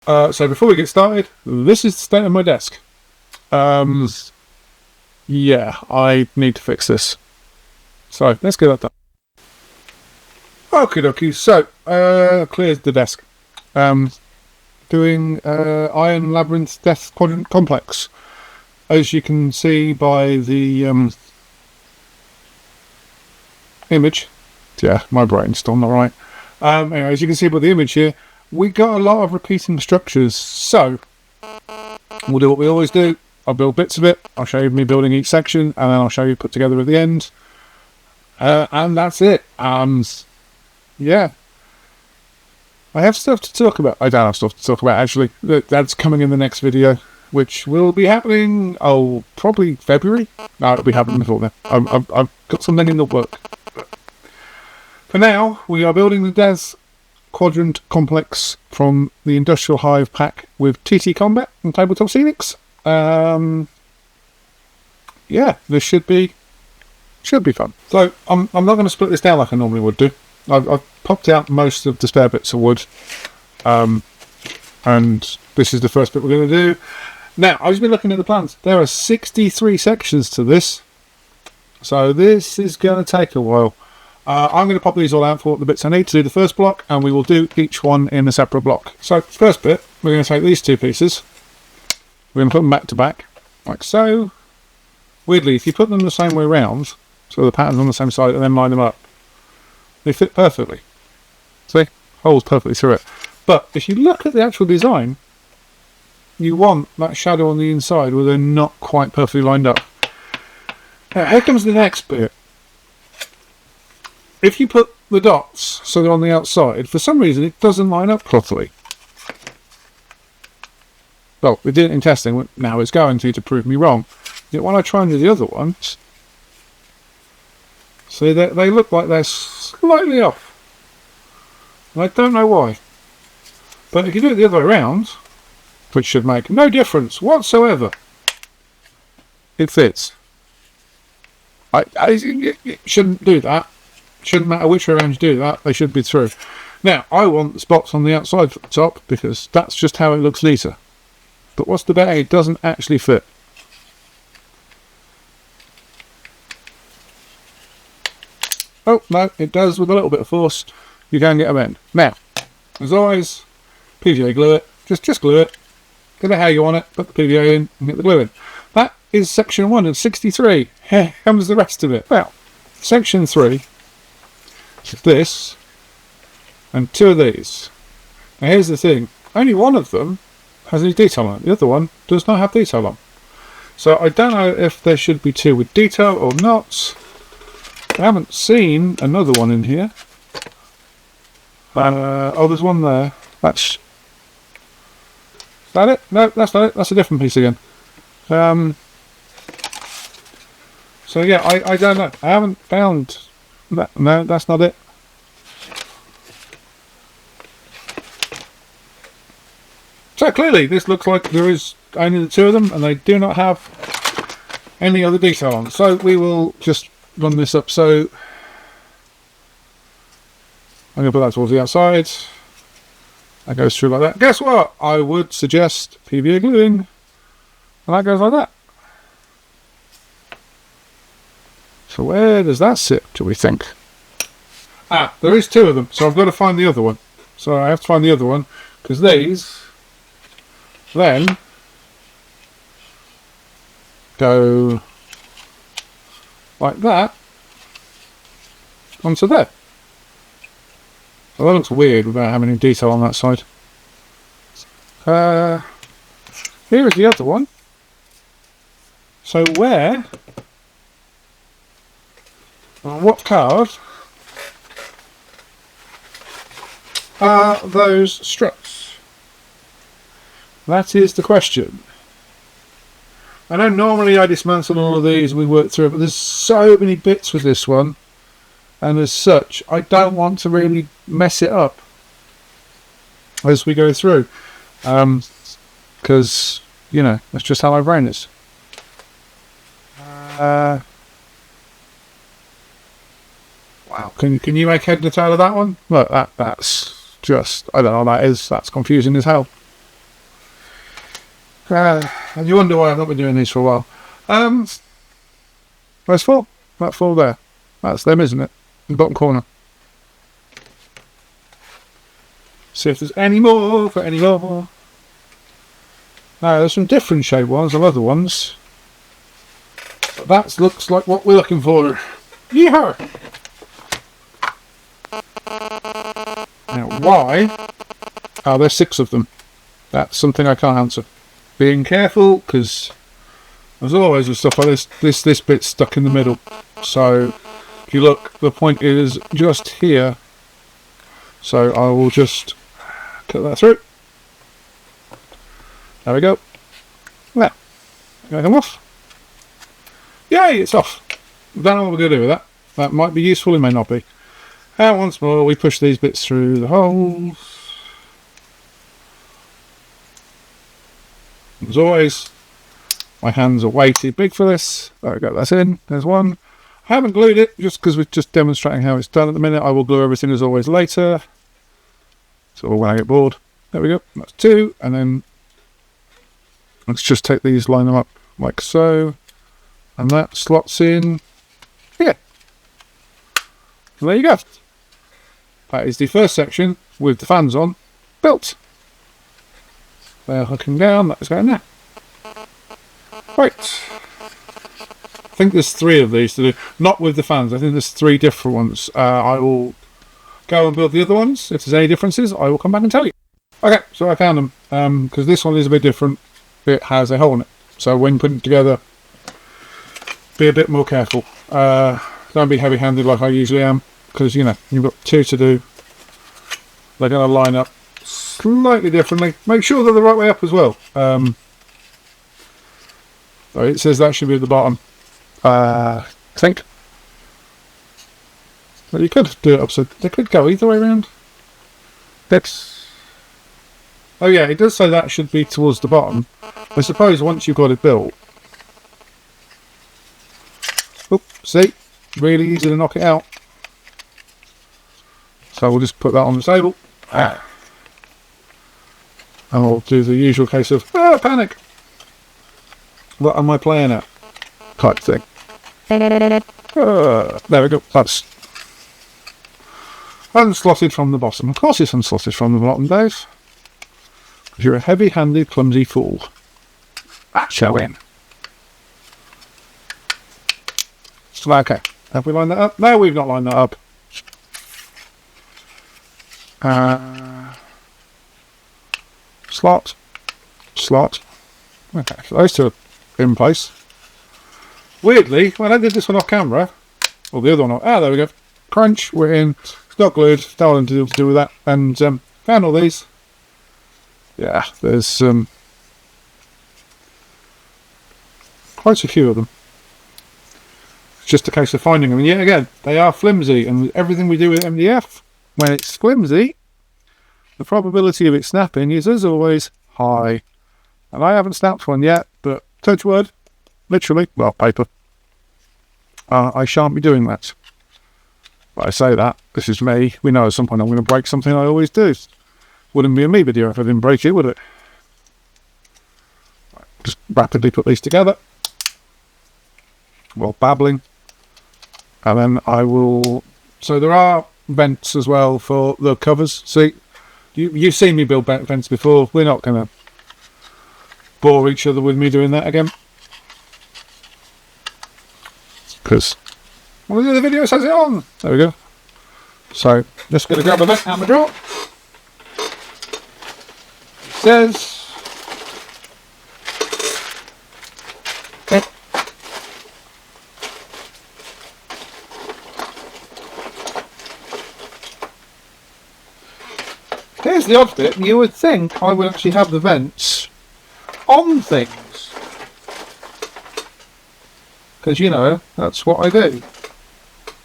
So before we get started, this is the state of my desk. Yeah, I need to fix this. So let's get that done. Okie dokie, so clears the desk. Doing Iron Labyrinth Death Quadrant Complex. As you can see by the image. Yeah, my brain's still not right. Anyway, as you can see by the image here, we got a lot of repeating structures, so we'll do what we always do. I'll build bits of it, I'll show you me building each section, and then I'll show you put together at the end. And that's it. Yeah. I have stuff to talk about. I don't have stuff to talk about, actually. That's coming in the next video, which will be happening, probably February? No, it'll be happening before then. I've got something in the work. For now, we are building the Death Quadrant Complex from the Industrial Hive pack with TT Combat and Tabletop Scenics. Yeah, this should be fun. So I'm not going to split this down like I normally would do. I've popped out most of the spare bits of wood, and this is the first bit we're going to do. Now, I've just been looking at the plans. There are 63 sections to this, so this is going to take a while. I'm going to pop these all out for the bits I need to do the first block, and we will do each one in a separate block. So, first bit, we're going to take these two pieces, we're going to put them back to back, like so. Weirdly, if you put them the same way round, so the pattern's on the same side, and then line them up, they fit perfectly. See? Holes perfectly through it. But if you look at the actual design, you want that shadow on the inside where they're not quite perfectly lined up. Now, here comes the next bit. If you put the dots so they're on the outside, for some reason it doesn't line up properly. Well, we did it in testing, now it's going to prove me wrong. Yet when I try and do the other ones, see, they look like they're slightly off. And I don't know why. But if you do it the other way around, which should make no difference whatsoever, it fits. It shouldn't do that. Shouldn't matter which way around you do that, they should be through. Now, I want the spots on the outside for the top, because that's just how it looks neater. But what's the better? It doesn't actually fit. Oh, no, it does with a little bit of force. You can get a bend. Now, as always, PVA glue it. Just glue it. Get it how you want it, put the PVA in, and get the glue in. That is section 1 of 63. Here comes the rest of it. Well, section 3 is this, and 2 of these. Now here's the thing, only one of them has any detail on it, the other one does not have detail on. So I don't know if there should be 2 with detail or not. I haven't seen another one in here. Oh, there's one there. Is that it? No, that's not it, that's a different piece again. So yeah, I don't know, I haven't found that. No, that's not it. So clearly this looks like there is only the 2 of them, and they do not have any other detail on. So we will just run this up. So I'm going to put that towards the outside. That goes through like that. Guess what? I would suggest PVA gluing, and that goes like that. So where does that sit, do we think? Ah, there is 2 of them, so I've got to find the other one. So I have to find the other one, because these then go like that onto there. So that looks weird without having any detail on that side. Here is the other one. So where, on what card, are those struts? That is the question. I know normally I dismantle all of these and we work through it, but there's so many bits with this one, and as such I don't want to really mess it up as we go through, because you know, that's just how my brain is. Wow, can you make head and tail of that one? Look, that's just, I don't know what that is, that's confusing as hell. And you wonder why I've not been doing these for a while. Where's 4? That 4 there. That's them, isn't it? In the bottom corner. See if there's any more for any more. Now, there's some different shaped ones and other ones. But that looks like what we're looking for. Yeehaw! Now, why are there 6 of them? That's something I can't answer. Being careful, because as always with stuff like this bit's stuck in the middle. So, if you look, the point is just here. So I will just cut that through. There we go. Now, gonna come off. Yay, it's off. Don't know what we're going to do with that. That might be useful, it may not be. And once more, we push these bits through the holes. As always, my hands are way too big for this. There we go, that's in. There's one. I haven't glued it, just because we're just demonstrating how it's done at the minute. I will glue everything as always later. So when I get bored. There we go, that's 2. And then let's just take these, line them up like so. And that slots in here. And there you go. That is the first section with the fans on, built. They're hooking down, that is going there. Right. I think there's 3 of these to do. Not with the fans, I think there's 3 different ones. I will go and build the other ones. If there's any differences, I will come back and tell you. Okay, so I found them. Because this one is a bit different. It has a hole in it. So when putting it together, be a bit more careful. Don't be heavy-handed like I usually am. Because, you know, you've got 2 to do. They're going to line up slightly differently. Make sure they're the right way up as well. So it says that should be at the bottom. I think. Well, you could do it upside. They could go either way around. That's. Oh yeah, it does say that should be towards the bottom. I suppose once you've got it built. Oop, see, really easy to knock it out. So we'll just put that on the table. And we'll do the usual case of panic. What am I playing at? Type thing. There we go. That's unslotted from the bottom. Of course it's unslotted from the bottom, Dave. Because you're a heavy-handed, clumsy fool. That's showing. So, okay. Have we lined that up? No, we've not lined that up. Slot. Slot. Okay, so those 2 are in place. Weirdly, when I did this one off camera, or the other one off, there we go. Crunch, we're in. It's not glued, nothing to do with that. And found all these. Yeah, there's quite a few of them. It's just a case of finding them. And yet again, they are flimsy. And with everything we do with MDF, when it's flimsy, the probability of it snapping is, as always, high. And I haven't snapped one yet, but touch wood, literally, well, paper. I shan't be doing that. But I say that, this is me. We know at some point I'm going to break something, I always do. Wouldn't be a me video if I didn't break it, would it? Right, just rapidly put these together. While babbling. And then I will... So there are vents as well for the covers. See, you've seen me build vents before. We're not going to bore each other with me doing that again. Because one of the other videos has it on. There we go. So, just going to grab a vent out of my drawer. It says... Okay. Here's the odd bit. You would think I would actually have the vents on things. Because, you know, that's what I do.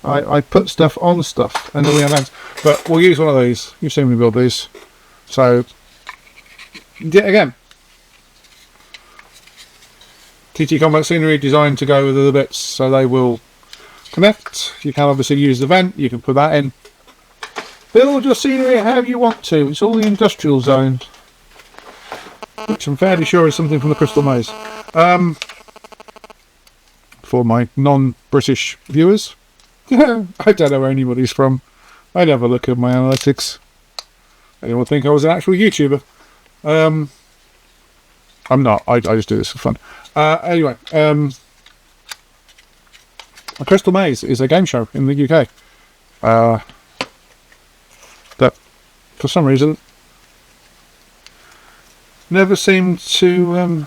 I put stuff on stuff, and then we have vents. But we'll use one of these. You've seen me build these. So, yeah, again. TT Combat scenery designed to go with other bits, so they will connect. You can obviously use the vent, you can put that in. Build your scenery however you want to. It's all the industrial zone. which I'm fairly sure is something from the Crystal Maze. For my non-British viewers, I don't know where anybody's from. I'd have a look at my analytics. Anyone would think I was an actual YouTuber. I'm not. I just do this for fun. Anyway, a Crystal Maze is a game show in the UK. That, for some reason, never seemed to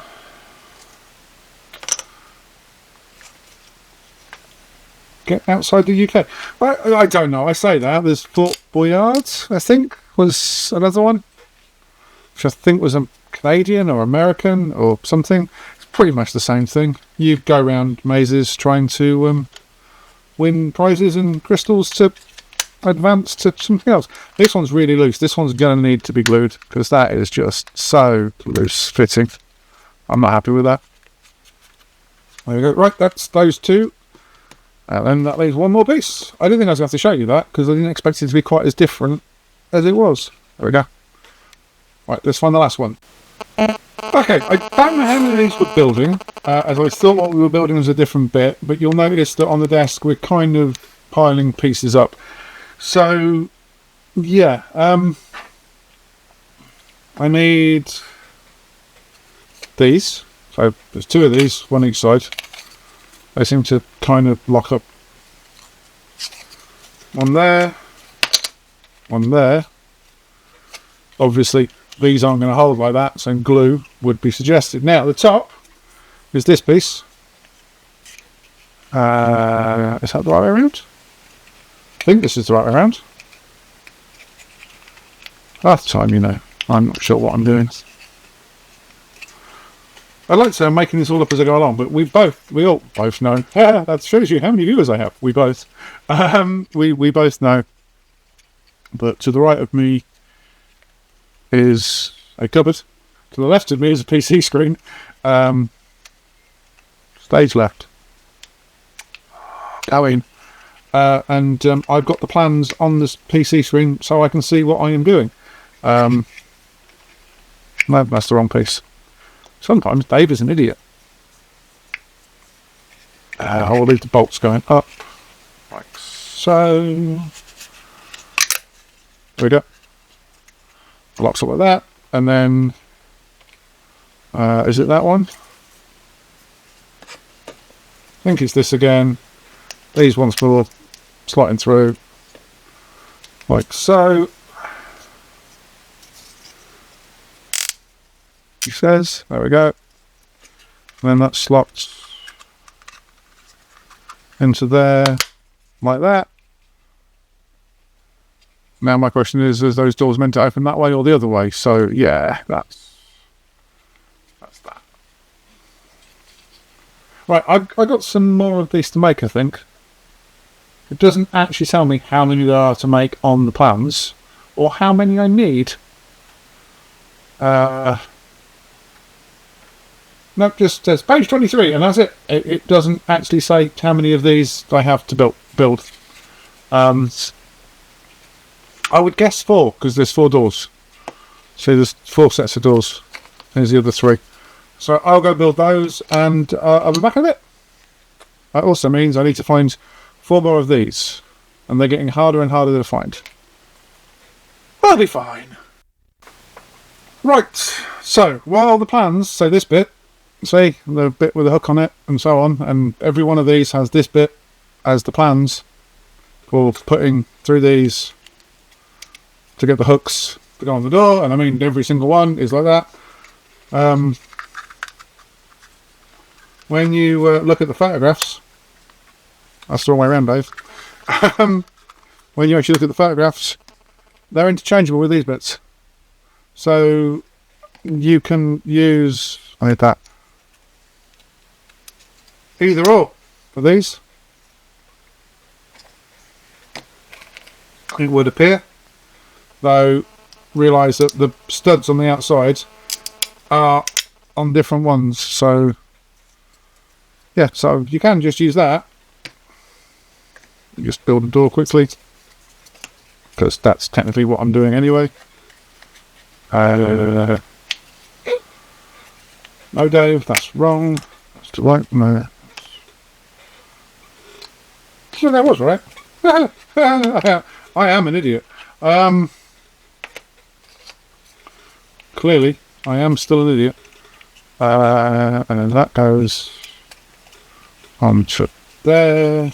get outside the UK. Well, I don't know. I say that. There's Fort Boyard, I think, was another one, which I think was a Canadian or American or something. It's pretty much the same thing. You go around mazes trying to win prizes and crystals to advance to something else. This one's really loose. This one's going to need to be glued because that is just so loose fitting. I'm not happy with that. There we go. Right, that's those two. And then that leaves one more piece. I didn't think I was going to have to show you that because I didn't expect it to be quite as different as it was. There we go. Right, let's find the last one. Okay, I don't know how many of these we're building, as I thought what we were building was a different bit, but you'll notice that on the desk we're kind of piling pieces up. So, yeah, I need these. So there's two of these, one each side. They seem to kind of lock up. One there, one there. Obviously, these aren't going to hold like that, so glue would be suggested. Now, at the top is this piece. Is that the right way around? I think this is the right way around. Last time, you know, I'm not sure what I'm doing. I'd like to say I'm making this all up as I go along, but we all both know. That shows you how many viewers I have. We both. We both know that to the right of me is a cupboard. To the left of me is a PC screen. Stage left. Going. And I've got the plans on this PC screen so I can see what I am doing. No, that's the wrong piece. Sometimes Dave is an idiot. I will leave the bolts going up. Like so. There we go. Locks up like that. And then, is it that one? I think it's this again. These ones for slotting through. Like so. He says, there we go. And then that slots into there, like that. Now my question is those doors meant to open that way or the other way? So yeah, that's that. Right, I got some more of these to make, I think. It doesn't actually tell me how many there are to make on the plans, or how many I need. No, just says page 23, and that's it. It doesn't actually say how many of these I have to build. I would guess 4, because there's 4 doors. So there's 4 sets of doors. There's the other 3. So I'll go build those, and I'll be back in a bit. That also means I need to find 4 more of these, and they're getting harder and harder to find. I'll be fine. Right, so while the plans say this bit, see, the bit with the hook on it, and so on, and every one of these has this bit as the plans for putting through these to get the hooks to go on the door, and I mean every single one is like that. When you look at the photographs, that's the wrong way around, Dave. When you actually look at the photographs, they're interchangeable with these bits. So you can use, I need that, either or for these. It would appear, though realise that the studs on the outside are on different ones, so yeah, so you can just use that. Just build a door quickly, because that's technically what I'm doing anyway. No, Dave, that's wrong. That's the right. No. So that was right. I am an idiot. Clearly, I am still an idiot. And then that goes on to there.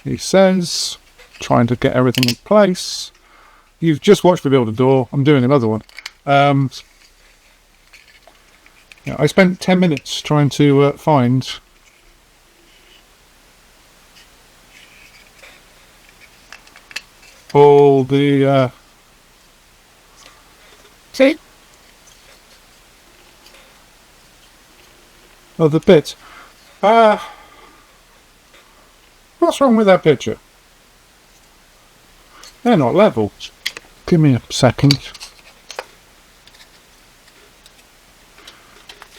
He says, trying to get everything in place. You've just watched me build a door. I'm doing another one. Yeah, I spent 10 minutes trying to find all the see of the bits. What's wrong with that picture? They're not level. Give me a second.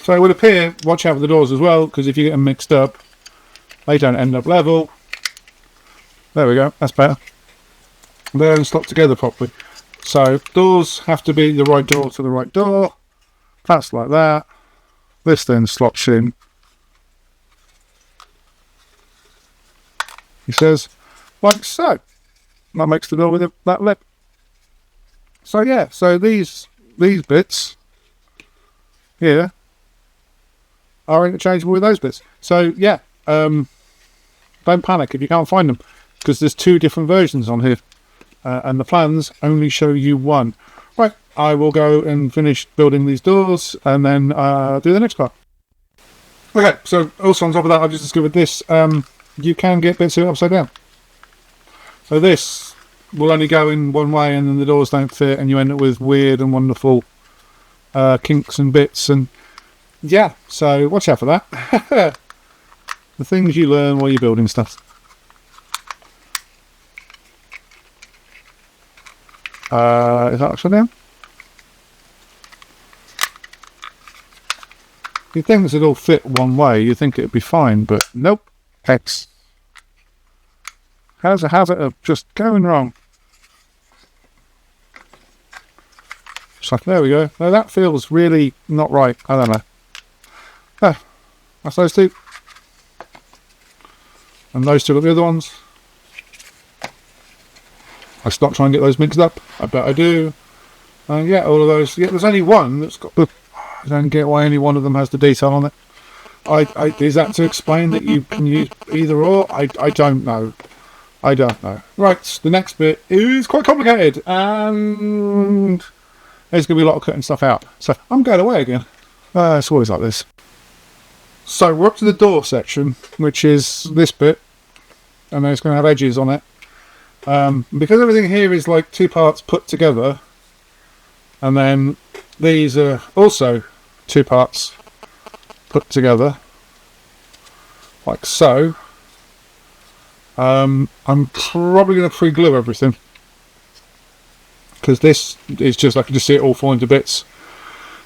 So it would appear, watch out for the doors as well, because if you get them mixed up, they don't end up level. There we go, that's better. They don't slot together properly. So doors have to be the right door to the right door. That's like that. This then slots in. He says, like so. That makes the door with that lip. So yeah, so these bits here are interchangeable with those bits. So yeah, don't panic if you can't find them, because there's two different versions on here, and the plans only show you one. Right, I will go and finish building these doors, and then do the next part. Okay, so also on top of that, I've just discovered this. You can get bits here upside down. So this will only go in one way, and then the doors don't fit, and you end up with weird and wonderful kinks and bits. And yeah, so watch out for that. The things you learn while you're building stuff. Is that upside down? You'd think this would all fit one way, you'd think it'd be fine, but nope. X. How's a habit of just going wrong? So there we go. Now that feels really not right. I don't know. Ah, that's those two. And those two are the other ones. I stop trying to get those mixed up. I bet I do. And yeah, all of those. Yeah, there's only one that's got the... I don't get why only one of them has the detail on it. Is that to explain that you can use either or? I don't know. I don't know. Right, the next bit is quite complicated, and there's going to be a lot of cutting stuff out. So I'm going away again. It's always like this. So we're up to the door section, which is this bit, and then it's going to have edges on it. Because everything here is like two parts put together, and then these are also two parts put together, like so. I'm probably going to pre-glue everything, because this is just, I can just see it all fall into bits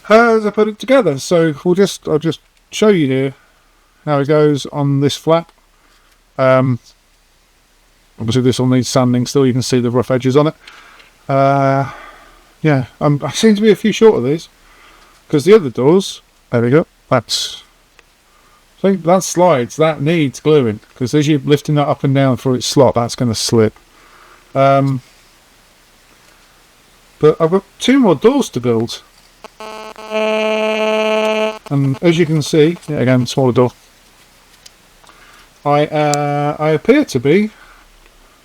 as I put it together. So I'll just show you here how it goes on this flap. Obviously this will need sanding still, you can see the rough edges on it. Yeah, I seem to be a few short of these, because the other doors, there we go, see, that slides, that needs gluing, because as you're lifting that up and down for its slot, that's going to slip. But I've got two more doors to build. And as you can see, yeah, again, smaller door. I appear to be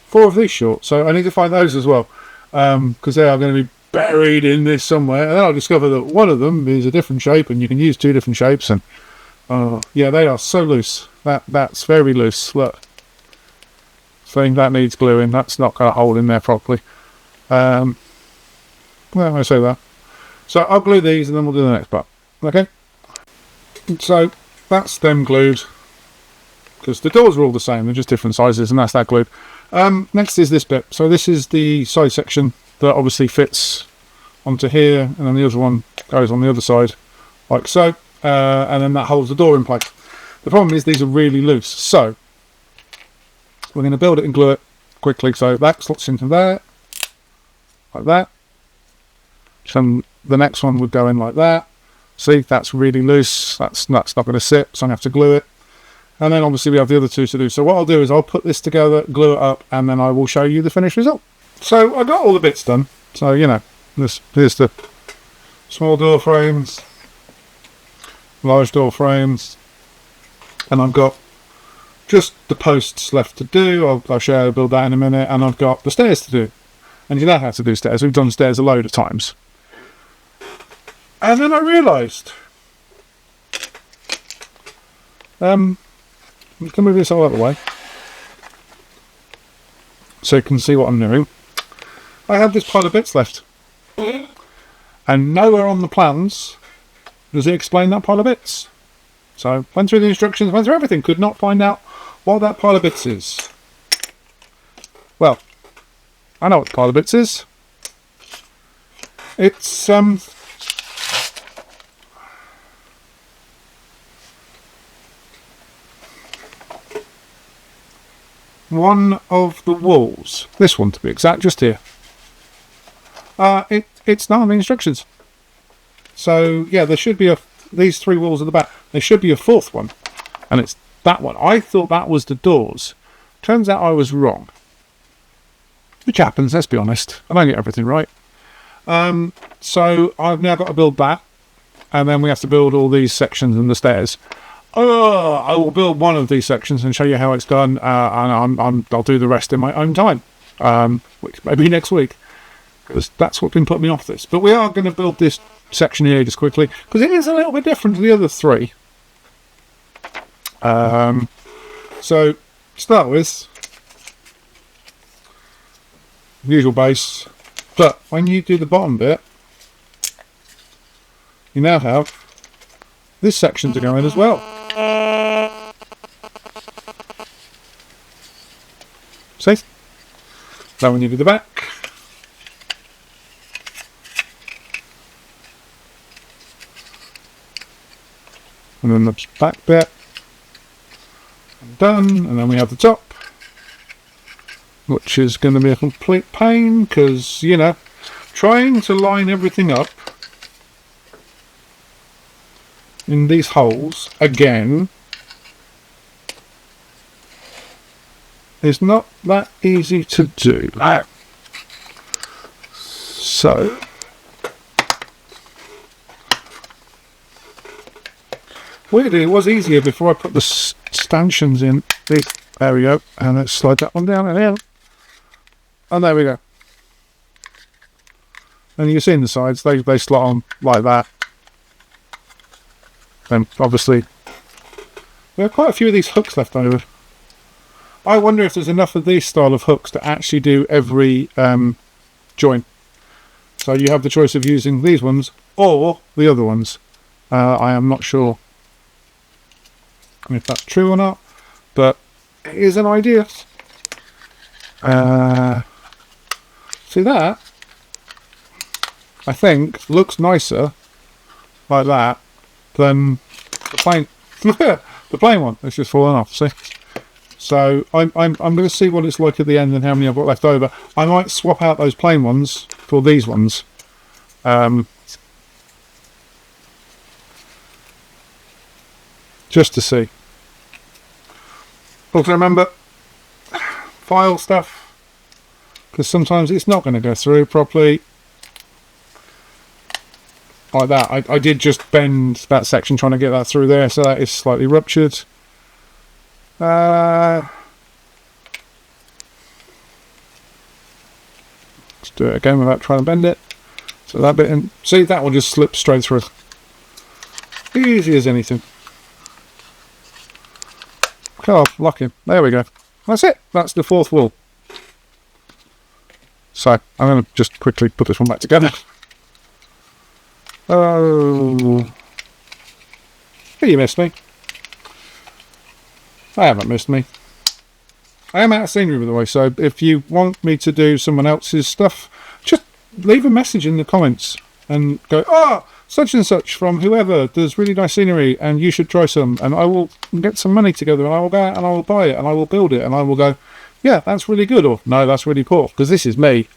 4 of these short, so I need to find those as well, because they are going to be buried in this somewhere, and then I'll discover that one of them is a different shape, and you can use 2 different shapes, and yeah, they are so loose. That's very loose. Look, saying that needs gluing. That's not going to hold in there properly. Well, I say that. So I'll glue these, and then we'll do the next part. Okay. So that's them glued, because the doors are all the same. They're just different sizes, and that's that glued. Next is this bit. So this is the side section that obviously fits onto here, and then the other one goes on the other side, like so. And then that holds the door in place. The problem is these are really loose, so we're going to build it and glue it quickly. So that slots into there, like that. Some the next one would go in like that. See, that's really loose. That's not going to sit, so I'm going to have to glue it. And then obviously we have the other two to do. So what I'll do is I'll put this together, glue it up, and then I will show you the finished result. So I got all the bits done. So, you know, here's the small door frames, large door frames, and I've got just the posts left to do. I'll show you how to build that in a minute, and I've got the stairs to do. And you know how to do stairs. We've done stairs a load of times. And then I realised, I'm going to move this all out of the way so you can see what I'm doing. I have this pile of bits left, and nowhere on the plans does it explain that pile of bits. So went through the instructions, went through everything, could not find out what that pile of bits is. Well, I know what the pile of bits is. It's one of the walls. This one, to be exact, just here. It's not on the instructions. So yeah, there should be these three walls at the back. There should be a fourth one, and it's that one. I thought that was the doors. Turns out I was wrong. Which happens, let's be honest. I don't get everything right. So I've now got to build that, and then we have to build all these sections and the stairs. I will build one of these sections and show you how it's done, and I'll do the rest in my own time, which maybe next week, because that's what's been putting me off this. But we are going to build this section here just quickly, because it is a little bit different to the other three. So, to start with, usual base, but when you do the bottom bit, you now have this section to go in as well. See? Now when you do the back, and then the back bit, done, and then we have the top, which is going to be a complete pain, because, you know, trying to line everything up in these holes again is not that easy to do. So weirdly, it was easier before I put the stanchions in. There we go, and let's slide that one down and in, and there we go. And you see in the sides, they slot on like that. And obviously we have quite a few of these hooks left over. I wonder if there's enough of these style of hooks to actually do every joint. So you have the choice of using these ones or the other ones. I am not sure if that's true or not, but it is an idea. See that? I think looks nicer like that than the plain the plain one. It's just fallen off. See? So I'm going to see what it's like at the end and how many I've got left over. I might swap out those plain ones for these ones. Just to see. Also remember, file stuff, because sometimes it's not going to go through properly. Like that. I did just bend that section trying to get that through there, so that is slightly ruptured. Let's do it again without trying to bend it. So that bit in, see, that will just slip straight through. Easy as anything. Oh, lucky. There we go. That's it. That's the fourth wall. So I'm going to just quickly put this one back together. Oh, you missed me. I haven't missed me. I am out of scenery, by the way, so if you want me to do someone else's stuff, just leave a message in the comments and go, oh, such and such from whoever does really nice scenery and you should try some, and I will get some money together and I will go out and I will buy it and I will build it and I will go, yeah, that's really good, or no, that's really poor, because this is me.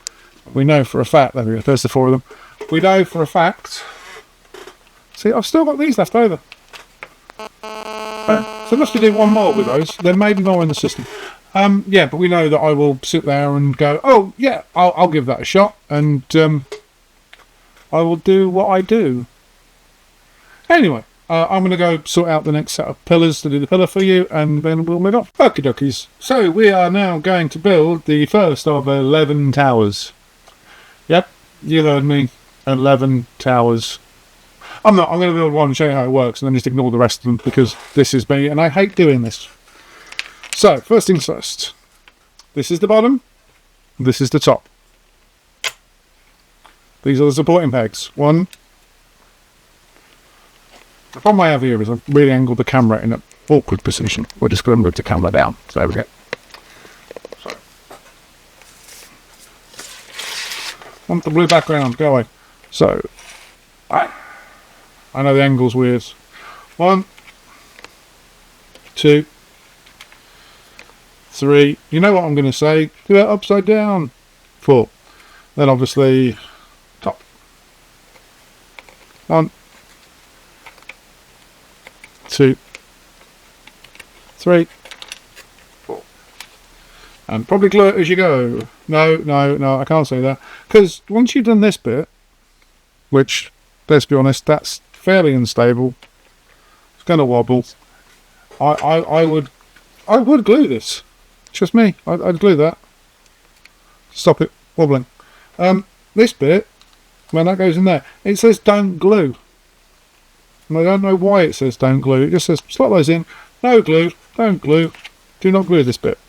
We know for a fact, there we go, there's the four of them. we know for a fact. See, I've still got these left over. So must be doing one more with those. There may be more in the system. Yeah, but we know that I will sit there and go, oh yeah, I'll give that a shot, and I will do what I do. Anyway, I'm going to go sort out the next set of pillars to do the pillar for you, and then we'll move on. Okie dokies. So we are now going to build the first of 11 towers. Yep, you heard me. 11 towers. I'm going to build one and show you how it works, and then just ignore the rest of them, because this is me, and I hate doing this. So, first things first. This is the bottom. This is the top. These are the supporting pegs. One. The problem I have here is I've really angled the camera in an awkward position. We're just going to move the camera down. So there we go. So. Want the blue background, go away. So, I know the angle's weird. 1, 2, 3. You know what I'm going to say? Do it upside down. 4. Then obviously top. 1, 2, 3, 4. And probably glue it as you go. No, I can't say that. Because once you've done this bit, which, let's be honest, that's fairly unstable. It's going to wobble. I would glue this. It's just me. I'd glue that. Stop it wobbling. This bit, when that goes in there, it says don't glue. And I don't know why it says don't glue. It just says slot those in. No glue. Don't glue. Do not glue this bit.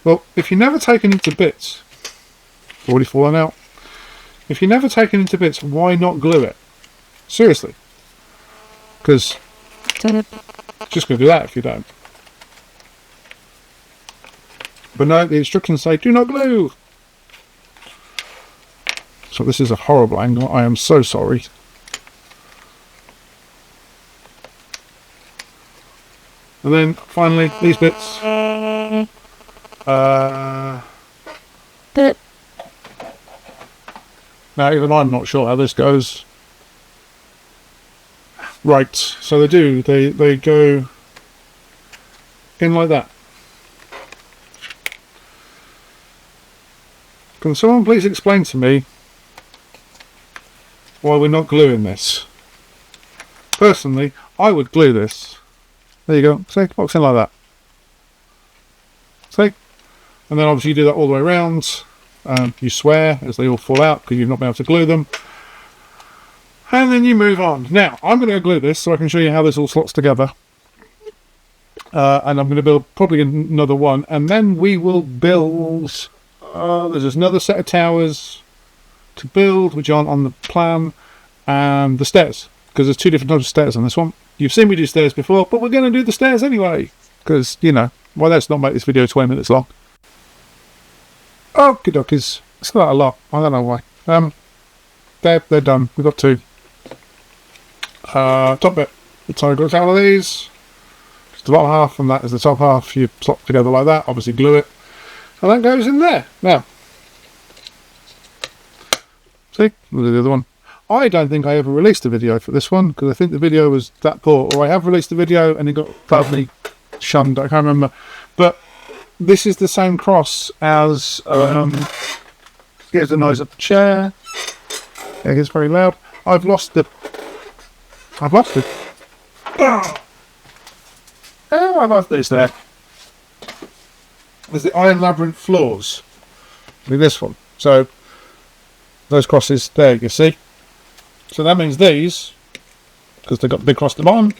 Well, if you're never taken into bits, it's already fallen out. If you're never taken into bits, why not glue it? Seriously. Because it's just going to do that if you don't. But no, the instructions say do not glue. So this is a horrible angle. I am so sorry. And then finally these bits. Now even I'm not sure how this goes. Right, so they go in like that. Can someone please explain to me why we're not gluing this? Personally, I would glue this. There you go. See, box in like that. See? And then obviously you do that all the way around. You swear as they all fall out because you've not been able to glue them. And then you move on. Now, I'm going to glue this so I can show you how this all slots together. And I'm going to build probably another one. And then we will build... there's another set of towers to build, which aren't on the plan. And the stairs. Because there's 2 different types of stairs on this one. You've seen me do stairs before, but we're going to do the stairs anyway. Because, you know, why let's not make this video 20 minutes long. Okie dokies. It's not a lot. I don't know why. They're done. We've got 2. Top bit. So we've got out of these. It's the bottom half, and that is the top half. You slot together like that. Obviously glue it. And that goes in there. Now. See? We'll do the other one. I don't think I ever released a video for this one, because I think the video was that poor. Or I have released a video, and it got probably shunned. I can't remember. But this is the same cross as... here's the noise of the chair. Yeah, it's very loud. I've lost it. Oh, I love this there. There's the Iron Labyrinth floors. With this one. So, those crosses there, you see. So that means these, because they've got the big cross at the bottom,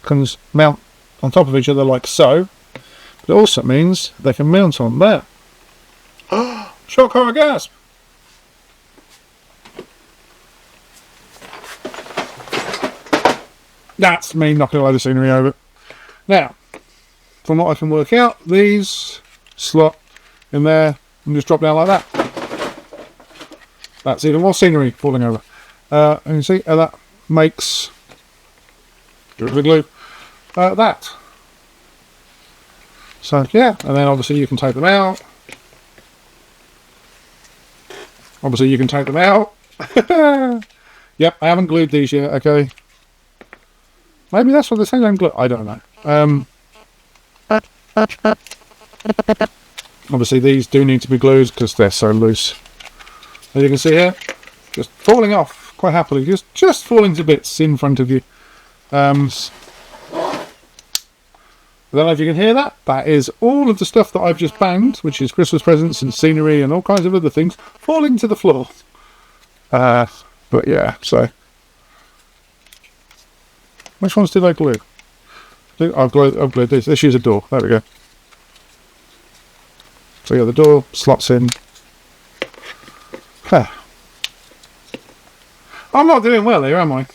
can mount on top of each other like so. But it also means they can mount on there. Shock, horror, gasp! That's me knocking a load of scenery over. Now, from what I can work out, these slot in there and just drop down like that. That's even more scenery falling over. And you see how that makes the glue that. So yeah, and then obviously you can take them out Obviously, you can take them out. Yep, I haven't glued these yet, okay. Maybe that's what they're saying I'm glue. I don't know. Obviously, these do need to be glued because they're so loose. As you can see here, just falling off quite happily. Just falling to bits in front of you. I don't know if you can hear that. That is all of the stuff that I've just banged, which is Christmas presents and scenery and all kinds of other things, falling to the floor. But yeah, so... Which ones did I glue? I've glued these. Let's use a door. There we go. So yeah, the door slots in. I'm not doing well here, am I?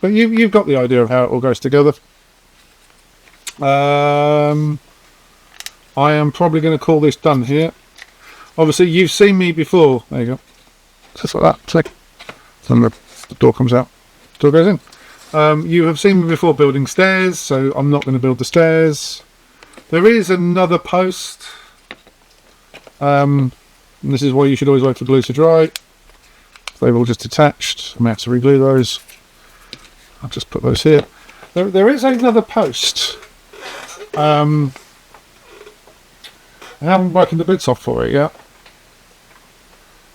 But you've got the idea of how it all goes together. I am probably going to call this done here. Obviously, you've seen me before. There you go. Just like that. Click. Then the door comes out. Door goes in. You have seen me before building stairs, so I'm not going to build the stairs. There is another post. And this is why you should always wait for glue to dry. They've all just attached. I may have to re-glue those. I'll just put those here. There is another post. I haven't broken the bits off for it yet.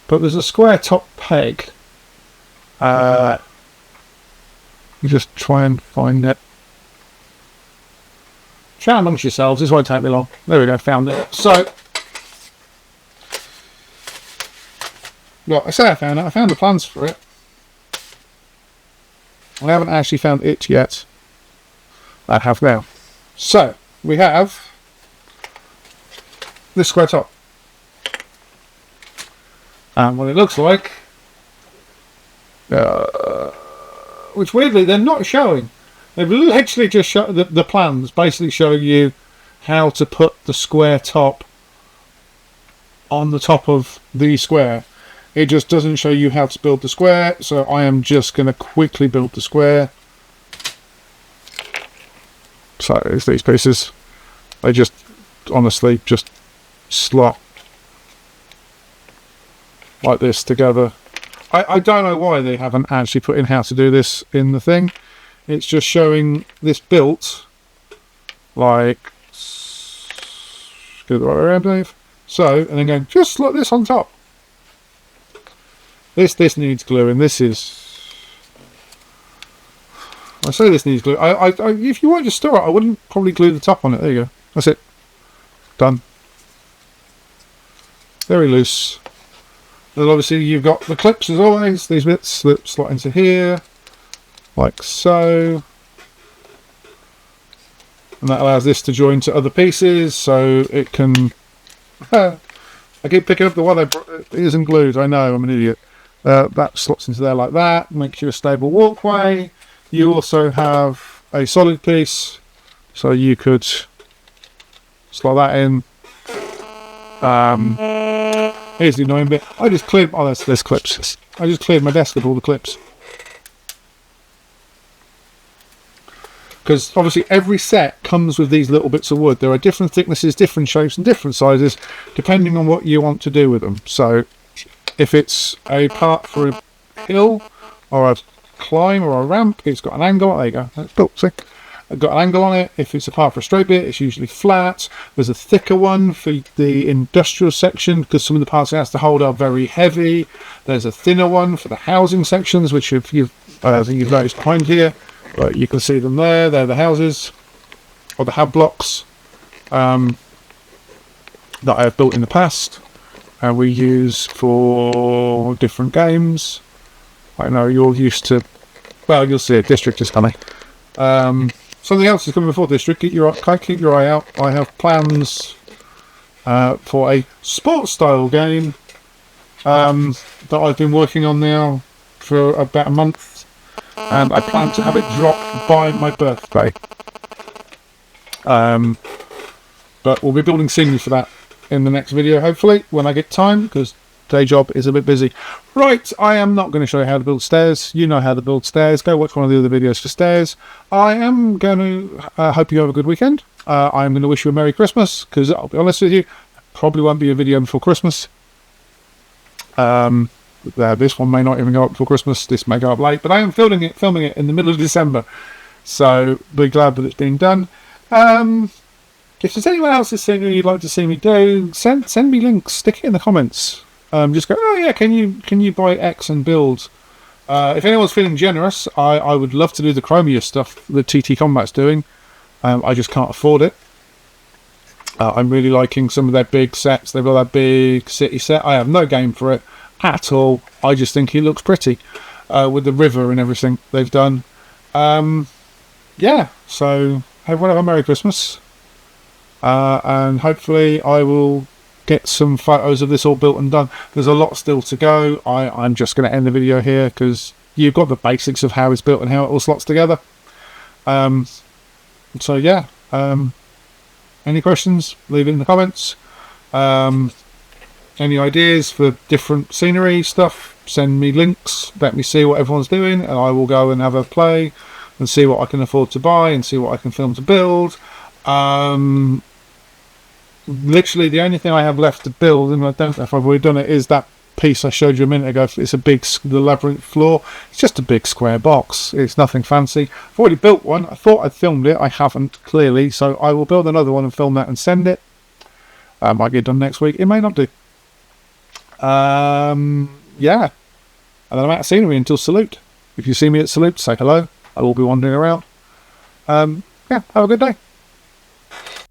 But there's a square top peg. You just try and find it. Chat amongst yourselves, this won't take me long. There we go, found it. So, well, I say I found it. I found the plans for it. I haven't actually found it yet. I have now. So, we have this square top. And what it looks like, which weirdly they're not showing. They've literally just shown the plans, basically showing you how to put the square top on the top of the square. It just doesn't show you how to build the square, so I am just going to quickly build the square. So it's these pieces. They just, honestly, just slot like this together. I don't know why they haven't actually put in how to do this in the thing. It's just showing this built like, get it the right way around, I believe. So, and then going, just slot this on top. This needs gluing. This is, I say this needs glue. If you want to store it, I wouldn't probably glue the top on it. There you go. That's it. Done. Very loose. Then obviously you've got the clips as always. These bits that slot into here, like so. And that allows this to join to other pieces, so it can... I keep picking up the one it isn't glued. I know, I'm an idiot. That slots into there like that, makes you a stable walkway. You also have a solid piece, so you could slot that in. Here's the annoying bit. I just cleared... Oh, there's clips. I just cleared my desk of all the clips. Because obviously every set comes with these little bits of wood. There are different thicknesses, different shapes and different sizes depending on what you want to do with them. So if it's a part for a hill or a climb or a ramp, it's got an angle. There you go. That's built, see? I've got an angle on it. If it's a part for a straight bit, it's usually flat. There's a thicker one for the industrial section because some of the parts it has to hold are very heavy. There's a thinner one for the housing sections, which I think you've noticed behind here. But you can see them there. They're the houses or the hab blocks that I have built in the past and we use for different games. I know you're used to, well, you'll see a District is coming. Something else is coming before District. Keep your eye out. I have plans for a sports style game that I've been working on now for about a month. And I plan to have it dropped by my birthday. But we'll be building scenery for that in the next video, hopefully, when I get time, because day job is a bit busy. Right, I am not going to show you how to build stairs. You know how to build stairs. Go watch one of the other videos for stairs. I am going to hope you have a good weekend. I'm going to wish you a Merry Christmas, because I'll be honest with you, probably won't be a video before Christmas. This one may not even go up before Christmas. This may go up late, but I am filming it in the middle of December. So be glad that it's been done. If there's anyone else's thing you'd like to see me do, send me links. Stick it in the comments. Just go, oh yeah, can you buy X and build? If anyone's feeling generous, I would love to do the Chromia stuff that TT Combat's doing. I just can't afford it. I'm really liking some of their big sets. They've got that big city set. I have no game for it at all. I just think he looks pretty with the river and everything they've done. Yeah, so everyone have a Merry Christmas. And hopefully I will get some photos of this all built and done. There's a lot still to go. I'm just going to end the video here because you've got the basics of how it's built and how it all slots together. So yeah, any questions, leave it in the comments. Any ideas for different scenery stuff, send me links, let me see what everyone's doing, and I will go and have a play and see what I can afford to buy and see what I can film to build. Literally the only thing I have left to build, and I don't know if I've already done it, is that piece I showed you a minute ago. It's the labyrinth floor. It's just a big square box. It's nothing fancy. I've already built one. I thought I'd filmed it. I haven't, clearly, so I will build another one and film that and send it. Might get done next week. It may not do. Yeah, and then I'm out of scenery until Salute. If you see me at Salute, say hello. I will be wandering around. Yeah, have a good day.